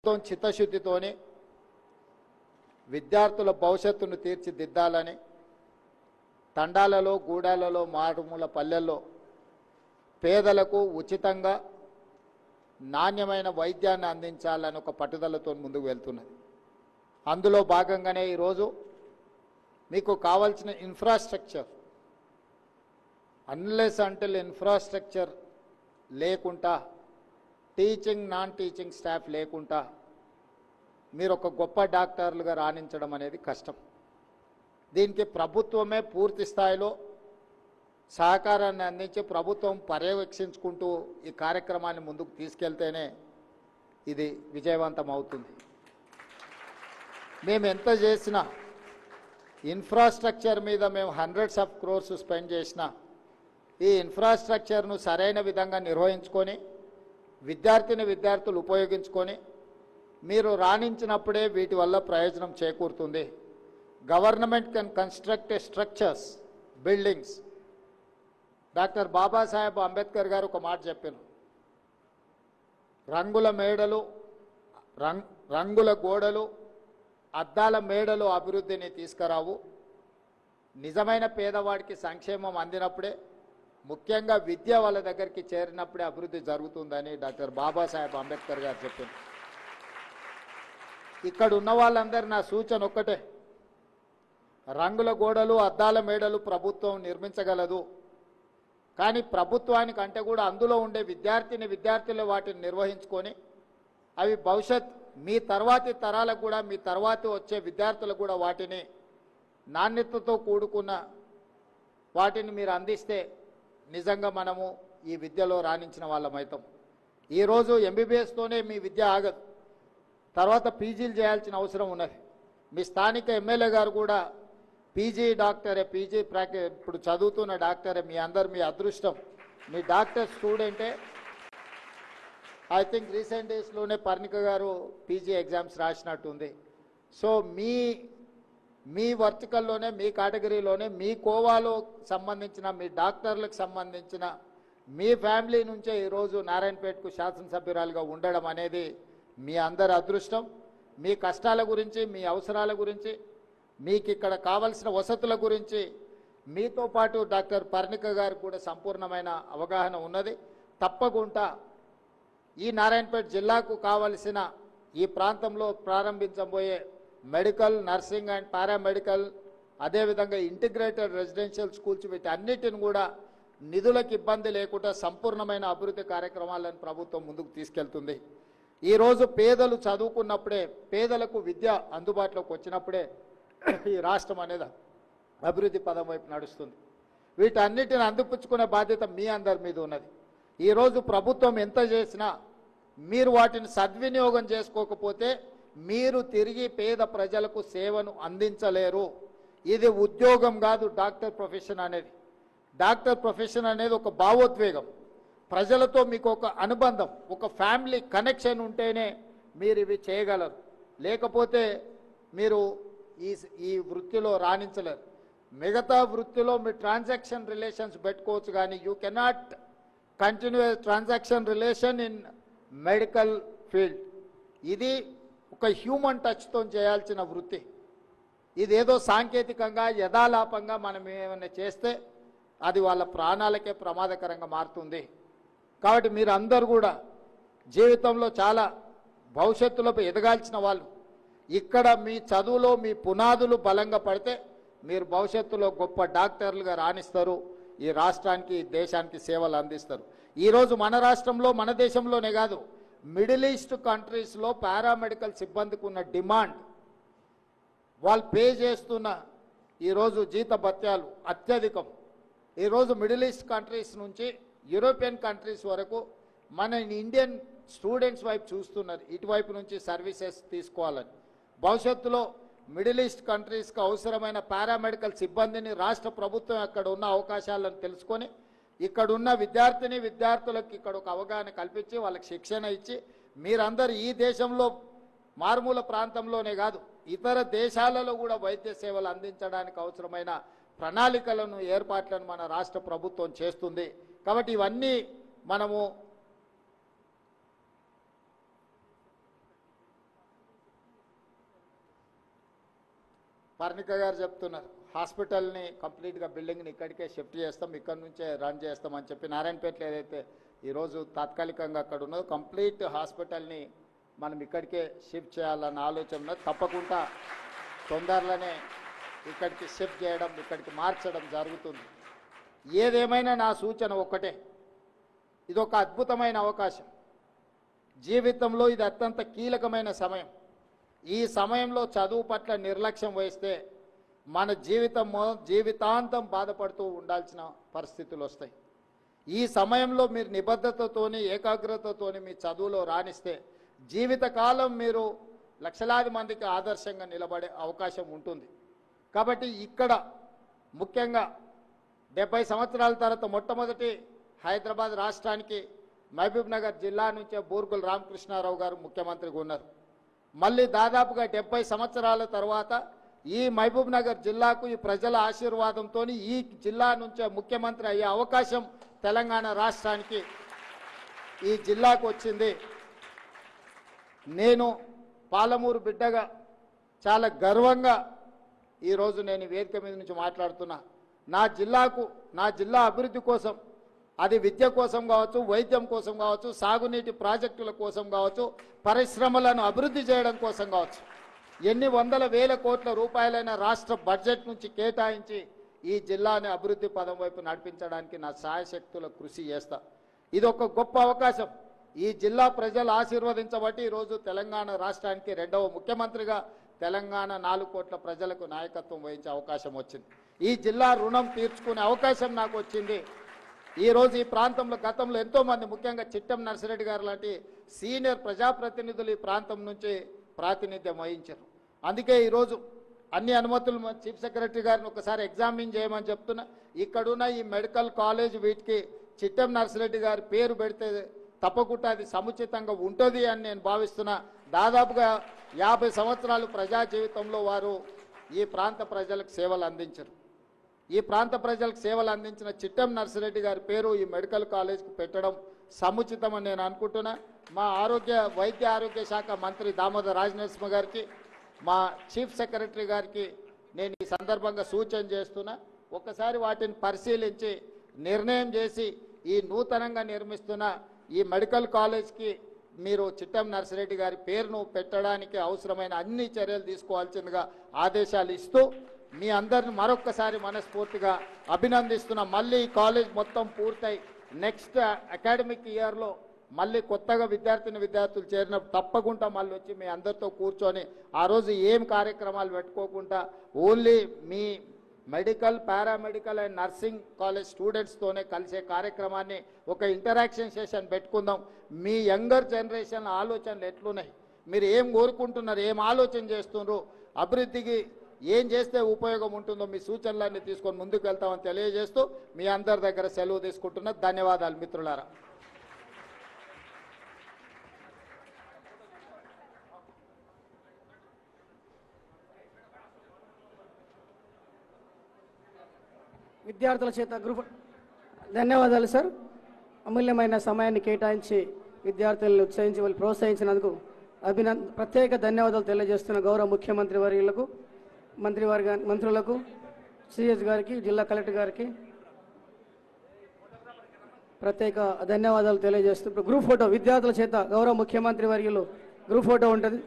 ప్రభుత్వం చిత్తశుద్ధితోని విద్యార్థుల భవిష్యత్తును తీర్చిదిద్దాలని తండాలలో గూడాలలో మారుమూల పల్లెల్లో పేదలకు ఉచితంగా నాణ్యమైన వైద్యాన్ని అందించాలని ఒక పట్టుదలతో ముందుకు వెళ్తున్నది. అందులో భాగంగానే ఈరోజు మీకు కావాల్సిన ఇన్ఫ్రాస్ట్రక్చర్ అన్లెస్ అంటిల్ ఇన్ఫ్రాస్ట్రక్చర్ లేకుండా టీచింగ్ నాన్ టీచింగ్ స్టాఫ్ లేకుండా మీరు ఒక గొప్ప డాక్టర్లుగా రాణించడం అనేది కష్టం. దీనికి ప్రభుత్వమే పూర్తి స్థాయిలో సహకారాన్ని అందించి ప్రభుత్వం పర్యవేక్షించుకుంటూ ఈ కార్యక్రమాన్ని ముందుకు తీసుకెళ్తేనే ఇది విజయవంతం అవుతుంది. మేము ఎంత చేసినా ఇన్ఫ్రాస్ట్రక్చర్ మీద మేము హండ్రెడ్స్ ఆఫ్ క్రోర్స్ స్పెండ్ చేసినా ఈ ఇన్ఫ్రాస్ట్రక్చర్ను సరైన విధంగా నిర్వహించుకొని విద్యార్థులు ఉపయోగించుకొని మీరు రాణించినప్పుడే వీటి వల్ల ప్రయోజనం చేకూరుతుంది. Government can construct a structures buildings. Doctor Babasaheb Ambedkar గారు ఒక మాట చెప్పారు, రంగుల మేడలు రంగుల గోడలు అద్దాల మేడలు అభివృద్ధిని తీసుకురావు, నిజమైన పేదవాడికి సంక్షేమం అందినప్పుడే ముఖ్యంగా విద్య వాళ్ళ దగ్గరికి చేరినప్పుడే అభివృద్ధి జరుగుతుందని డాక్టర్ బాబాసాహెబ్ అంబేద్కర్ గారు చెప్పారు. ఇక్కడ ఉన్న వాళ్ళందరూ నా సూచన ఒక్కటే, రంగుల గోడలు అద్దాల మేడలు ప్రభుత్వం నిర్మించగలదు, కానీ ప్రభుత్వానికి అంటే కూడా అందులో ఉండే విద్యార్థులు వాటిని నిర్వహించుకొని అవి భవిష్యత్ మీ తర్వాతి తరాలకు కూడా మీ తర్వాతి వచ్చే విద్యార్థులకు కూడా వాటిని నాణ్యతతో కూడుకున్న వాటిని మీరు అందిస్తే నిజంగా మనము ఈ విద్యలో రాణించిన వాళ్ళమవుతాం. ఈరోజు ఎంబీబీఎస్తోనే మీ విద్య ఆగదు, తర్వాత పీజీలు చేయాల్సిన అవసరం ఉన్నది. మీ స్థానిక ఎమ్మెల్యే గారు కూడా పీజీ డాక్టరే, పీజీ ఇప్పుడు చదువుతున్న డాక్టరే. మీ అదృష్టం, మీ డాక్టర్ స్టూడెంటే. ఐ థింక్ రీసెంట్ డేస్లోనే పర్ణిక గారు పీజీ ఎగ్జామ్స్ రాసినట్టుంది. సో మీ వర్టికల్లోనే మీ కేటగిరీలోనే మీ కోవాలో సంబంధించిన మీ డాక్టర్లకు సంబంధించిన మీ ఫ్యామిలీ నుంచే ఈరోజు నారాయణపేటకు శాసనసభ్యురాలుగా ఉండడం అనేది మీ అందరి అదృష్టం. మీ కష్టాల గురించి, మీ అవసరాల గురించి, మీకు ఇక్కడ కావలసిన వసతుల గురించి మీతో పాటు డాక్టర్ పర్ణిక గారు కూడా సంపూర్ణమైన అవగాహన ఉన్నది. తప్పకుండా ఈ నారాయణపేట జిల్లాకు కావలసిన ఈ ప్రాంతంలో ప్రారంభించబోయే మెడికల్, నర్సింగ్ అండ్ పారామెడికల్, అదేవిధంగా ఇంటిగ్రేటెడ్ రెసిడెన్షియల్ స్కూల్స్ వీటన్నిటిని కూడా నిధులకు ఇబ్బంది లేకుండా సంపూర్ణమైన అభివృద్ధి కార్యక్రమాలను ప్రభుత్వం ముందుకు తీసుకెళ్తుంది. ఈరోజు పేదలు చదువుకున్నప్పుడే, పేదలకు విద్య అందుబాటులోకి వచ్చినప్పుడే ఈ రాష్ట్రం అనేది అభివృద్ధి పదం వైపు నడుస్తుంది. వీటన్నిటిని అందిపుచ్చుకునే బాధ్యత మీ అందరి మీద ఉన్నది. ఈరోజు ప్రభుత్వం ఎంత చేసినా మీరు వాటిని సద్వినియోగం చేసుకోకపోతే మీరు తిరిగి పేద ప్రజలకు సేవను అందించలేరు. ఇది ఉద్యోగం కాదు డాక్టర్ ప్రొఫెషన్ అనేది. డాక్టర్ ప్రొఫెషన్ అనేది ఒక భావోద్వేగం, ప్రజలతో మీకు ఒక అనుబంధం, ఒక ఫ్యామిలీ కనెక్షన్ ఉంటేనే మీరు ఇవి చేయగలరు. లేకపోతే మీరు ఈ వృత్తిలో రాణించలేరు. మిగతా వృత్తిలో మీ ట్రాన్సాక్షన్ రిలేషన్స్ పెట్టుకోవచ్చు, కానీ you cannot continue transaction relation in medical field. ఇది ఒక హ్యూమన్ టచ్తో చేయాల్సిన వృత్తి. ఇదేదో సాంకేతికంగా యథాలాపంగా మనం ఏమైనా చేస్తే అది వాళ్ళ ప్రాణాలకే ప్రమాదకరంగా మారుతుంది. కాబట్టి మీరు అందరూ కూడా జీవితంలో చాలా భవిష్యత్తులో ఎదగాల్సిన వాళ్ళు. ఇక్కడ మీ చదువులో మీ పునాదులు బలంగా పడితే మీరు భవిష్యత్తులో గొప్ప డాక్టర్లుగా రాణిస్తారు, ఈ రాష్ట్రానికి ఈ దేశానికి సేవలు అందిస్తారు. ఈరోజు మన రాష్ట్రంలో, మన దేశంలోనే కాదు, మిడిల్ ఈస్ట్ కంట్రీస్లో పారామెడికల్ సిబ్బందికి ఉన్న డిమాండ్, వాళ్ళు పే చేస్తున్న ఈరోజు జీతభత్యాలు అత్యధికం. ఈరోజు మిడిల్ ఈస్ట్ కంట్రీస్ నుంచి యూరోపియన్ కంట్రీస్ వరకు మన ఇండియన్ స్టూడెంట్స్ వైపు చూస్తున్నారు, ఇటువైపు నుంచి సర్వీసెస్ తీసుకోవాలని. భవిష్యత్తులో మిడిల్ ఈస్ట్ కంట్రీస్కి అవసరమైన పారామెడికల్ సిబ్బందిని రాష్ట్ర ప్రభుత్వం అక్కడ ఉన్న అవకాశాలను తెలుసుకొని ఇక్కడున్న విద్యార్థులకు ఇక్కడ ఒక అవగాహన కల్పించి వాళ్ళకి శిక్షణ ఇచ్చి మీరందరూ ఈ దేశంలో మారుమూల ప్రాంతంలోనే కాదు ఇతర దేశాలలో కూడా వైద్య సేవలు అందించడానికి అవసరమైన ప్రణాళికలను, ఏర్పాట్లను మన రాష్ట్ర ప్రభుత్వం చేస్తుంది. కాబట్టి ఇవన్నీ మనము పర్ణిక గారు చెప్తున్నారు హాస్పిటల్ని కంప్లీట్గా బిల్డింగ్ని ఇక్కడికే షిఫ్ట్ చేస్తాం, ఇక్కడ నుంచే రన్ చేస్తామని చెప్పి నారాయణపేటలో ఏదైతే ఈరోజు తాత్కాలికంగా అక్కడ ఉన్నదో కంప్లీట్ హాస్పిటల్ని మనం ఇక్కడికే షిఫ్ట్ చేయాలన్న ఆలోచన ఉన్నది. తప్పకుండా తొందరలోనే ఇక్కడికి షిఫ్ట్ చేయడం, ఇక్కడికి మార్చడం జరుగుతుంది. ఏదేమైనా నా సూచన ఒక్కటే, ఇది ఒక అద్భుతమైన అవకాశం. జీవితంలో ఇది అత్యంత కీలకమైన సమయం. ఈ సమయంలో చదువు పట్ల నిర్లక్ష్యం వహిస్తే మన జీవితాంతం బాధపడుతూ ఉండాల్సిన పరిస్థితులు వస్తాయి. ఈ సమయంలో మీరు నిబద్ధతతోని ఏకాగ్రతతోని మీ చదువులో రాణిస్తే జీవితకాలం మీరు లక్షలాది మందికి ఆదర్శంగా నిలబడే అవకాశం ఉంటుంది. కాబట్టి ఇక్కడ ముఖ్యంగా 70 సంవత్సరాల తర్వాత మొట్టమొదటి హైదరాబాద్ రాష్ట్రానికి మహబూబ్ నగర్ జిల్లా నుంచే బూర్గుల రామకృష్ణారావు గారు ముఖ్యమంత్రిగా ఉన్నారు. మళ్ళీ దాదాపుగా 70 సంవత్సరాల తర్వాత ఈ మహబూబ్ నగర్ జిల్లాకు ఈ ప్రజల ఆశీర్వాదంతో ఈ జిల్లా నుంచే ముఖ్యమంత్రి అయ్యే అవకాశం తెలంగాణ రాష్ట్రానికి ఈ జిల్లాకు వచ్చింది. నేను పాలమూరు బిడ్డగా చాలా గర్వంగా ఈరోజు నేను వేదిక మీద నుంచి మాట్లాడుతున్నా. నా జిల్లా అభివృద్ధి కోసం, అది విద్య కోసం కావచ్చు, వైద్యం కోసం కావచ్చు, సాగునీటి ప్రాజెక్టుల కోసం కావచ్చు, పరిశ్రమలను అభివృద్ధి చేయడం కోసం కావచ్చు, ఎన్ని వందల వేల కోట్ల రూపాయలైన రాష్ట్ర బడ్జెట్ నుంచి కేటాయించి ఈ జిల్లాని అభివృద్ధి పదం వైపు నడిపించడానికి నా సాయశక్తుల కృషి చేస్తా. ఇది ఒక గొప్ప అవకాశం. ఈ జిల్లా ప్రజలు ఆశీర్వదించబట్టి ఈరోజు తెలంగాణ రాష్ట్రానికి 2వ ముఖ్యమంత్రిగా తెలంగాణ 4 కోట్ల ప్రజలకు నాయకత్వం వహించే అవకాశం వచ్చింది. ఈ జిల్లా రుణం తీర్చుకునే అవకాశం నాకు వచ్చింది. ఈరోజు ఈ ప్రాంతంలో గతంలో ఎంతోమంది, ముఖ్యంగా చిట్టెం నర్సిరెడ్డి గారు లాంటి సీనియర్ ప్రజాప్రతినిధులు ఈ ప్రాంతం నుంచి ప్రాతినిధ్యం వహించారు. అందుకే ఈరోజు అన్ని అనుమతులు చీఫ్ సెక్రటరీ గారిని ఒకసారి ఎగ్జామిన్ చేయమని చెప్తున్నా. ఇక్కడున్న ఈ మెడికల్ కాలేజ్ వీటికి చిట్టెం నర్సిరెడ్డి గారి పేరు పెడితే తప్పకుండా అది సముచితంగా ఉంటుంది అని నేను భావిస్తున్నా. దాదాపుగా 50 సంవత్సరాలు ప్రజా జీవితంలో వారు ఈ ప్రాంత ప్రజలకు సేవలు అందించారు. ఈ ప్రాంత ప్రజలకు సేవలు అందించిన చిట్టెం నర్సిరెడ్డి గారి పేరు ఈ మెడికల్ కాలేజ్కి పెట్టడం సముచితమని నేను అనుకుంటున్నా. మా వైద్య ఆరోగ్య శాఖ మంత్రి దామోదర్ రాజనరసింహ గారికి, మా చీఫ్ సెక్రటరీ గారికి నేను ఈ సందర్భంగా సూచన చేస్తున్నా. ఒకసారి వాటిని పరిశీలించి నిర్ణయం చేసి ఈ నూతనంగా నిర్మిస్తున్న ఈ మెడికల్ కాలేజ్కి మీరు చిట్టెం నర్సిరెడ్డి గారి పేరును పెట్టడానికి అవసరమైన అన్ని చర్యలు తీసుకోవాల్సిందిగా ఆదేశాలు ఇస్తూ మీ అందరిని మరొక్కసారి మనస్ఫూర్తిగా అభినందిస్తున్నా. మళ్ళీ ఈ కాలేజ్ మొత్తం పూర్తయి నెక్స్ట్ అకాడమిక్ ఇయర్లో మళ్ళీ కొత్తగా విద్యార్థులు చేరినప్పుడు తప్పకుండా మళ్ళీ వచ్చి మీ అందరితో కూర్చొని ఆ రోజు ఏం కార్యక్రమాలు పెట్టుకోకుండా ఓన్లీ మీ medical, paramedical and nursing college స్టూడెంట్స్తోనే కలిసే కార్యక్రమాన్ని ఒక ఇంటరాక్షన్ సెషన్ పెట్టుకుందాం. మీ యంగర్ జనరేషన్ ఆలోచనలు ఎట్లున్నాయి, మీరు ఏం కోరుకుంటున్నారు, ఏం ఆలోచన చేస్తున్నారు, అభివృద్ధికి ఏం చేస్తే ఉపయోగం ఉంటుందో మీ సూచనలన్నీ తీసుకొని ముందుకు వెళ్తామని తెలియజేస్తూ మీ అందరి దగ్గర సెలవు తీసుకుంటున్నా. ధన్యవాదాలు మిత్రులారా. విద్యార్థుల చేత గ్రూప్ ధన్యవాదాలు సార్. అమూల్యమైన సమయాన్ని కేటాయించి విద్యార్థులను ఉత్సహించి వాళ్ళు ప్రోత్సహించినందుకు ప్రత్యేక ధన్యవాదాలు తెలియజేస్తున్న గౌరవ ముఖ్యమంత్రి వర్యులకు, మంత్రులకు, సిఎస్ గారికి, జిల్లా కలెక్టర్ గారికి ప్రత్యేక ధన్యవాదాలు తెలియజేస్తూ గ్రూప్ ఫోటో విద్యార్థుల చేత గౌరవ ముఖ్యమంత్రి వర్యులు గ్రూప్ ఫోటో ఉంటుంది.